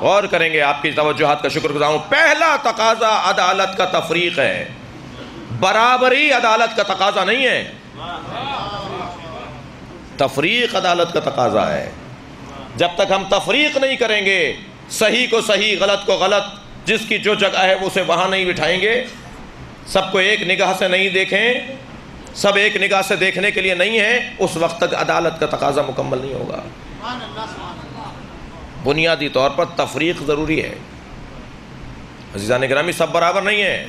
غور کریں گے، آپ کی توجہات کا شکر گزار ہوں۔ پہلا تقاضا عدالت کا تفریق ہے، برابری عدالت کا تقاضا نہیں ہے، تفریق عدالت کا تقاضا ہے۔ جب تک ہم تفریق نہیں کریں گے، صحیح کو صحیح، غلط کو غلط، جس کی جو جگہ ہے وہ اسے وہاں نہیں بٹھائیں گے، سب کو ایک نگاہ سے نہیں دیکھیں، سب ایک نگاہ سے دیکھنے کے لیے نہیں ہے، اس وقت تک عدالت کا تقاضا مکمل نہیں ہوگا۔ بنیادی طور پر تفریق ضروری ہے۔ عزیزان گرامی، سب برابر نہیں ہے۔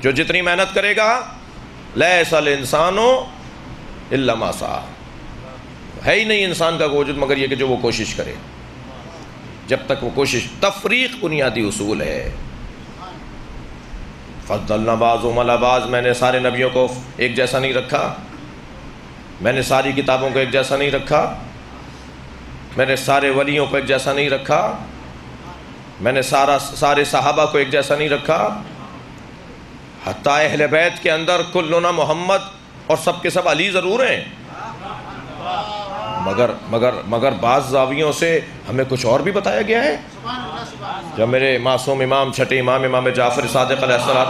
جو جتنی محنت کرے گا، لیس الانسان الا ما سعی، ہے ہی نہیں انسان کا وجود مگر یہ کہ جو وہ کوشش کرے۔ جب تک وہ کوشش، تفریق بنیادی اصول ہے۔ فضلنا بعضهم علی بعض، میں نے سارے نبیوں کو ایک جیسا نہیں رکھا، میں نے ساری کتابوں کو ایک جیسا نہیں رکھا، میں نے سارے ولیوں کو ایک جیسا نہیں رکھا، میں نے سارے صحابہ کو ایک جیسا نہیں رکھا، حتیٰ اہل بیت کے اندر کلنا محمد، اور سب کے سب علی ضرور ہیں، مگر بعض زاویوں سے ہمیں کچھ اور بھی بتایا گیا ہے۔ جب میرے معصوم امام، چھٹے امام جعفر صادق علیہ السلام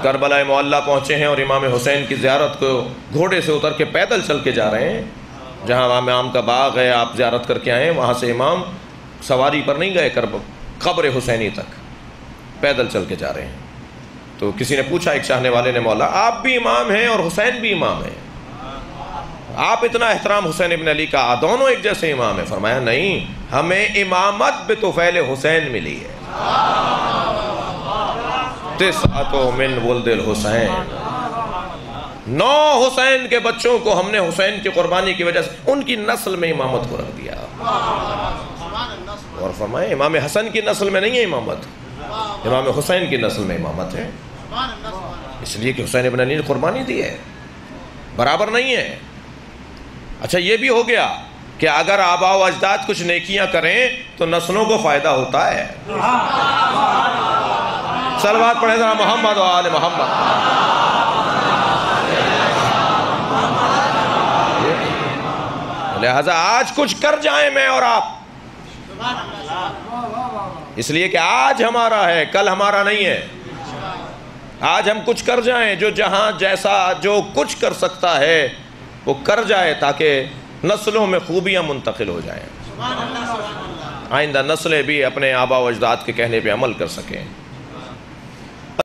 کربلا معلیٰ پہنچے ہیں اور امام حسین کی زیارت کو گھوڑے سے اتر کے پیدل چل کے جا رہے ہیں، جہاں امام کا باغ ہے آپ زیارت کر کے آئے ہیں، وہاں سے امام سواری پر نہیں گئے، قبر حسینی تک پیدل چل کے جا رہے ہیں۔ تو کسی نے پوچھا، ایک چاہنے والے نے، مولا آپ بھی امام ہیں اور حسین بھی امام ہیں، آپ اتنا احترام حسین ابن علی کا، دونوں ایک جیسے امام ہیں؟ فرمایا نہیں، ہمیں امامت بطفیل حسین ملی ہے، تسعۃ من ولد الحسین، 9 حسین کے بچوں کو ہم نے حسین کی قربانی کی وجہ سے ان کی نسل میں امامت کو رکھ دیا۔ اور فرمایا امام حسن کی نسل میں نہیں ہے امامت، امام حسین کی نسل میں امامت ہے، اس لیے کہ حسین ابن علی نے قربانی دی ہے، برابر نہیں ہے۔ اچھا یہ بھی ہو گیا کہ اگر آباء و اجداد کچھ نیکیاں کریں تو نسلوں کو فائدہ ہوتا ہے۔ صلوات پڑھیں ذرا محمد و آل محمد۔ لہذا آج کچھ کر جائیں میں اور آپ، اس لیے کہ آج ہمارا ہے، کل ہمارا نہیں ہے۔ آج ہم کچھ کر جائیں، جو جہاں جیسا جو کچھ کر سکتا ہے وہ کر جائے، تاکہ نسلوں میں خوبیاں منتقل ہو جائیں، آئندہ نسلیں بھی اپنے آباء و اجداد کے کہنے پہ عمل کر سکیں۔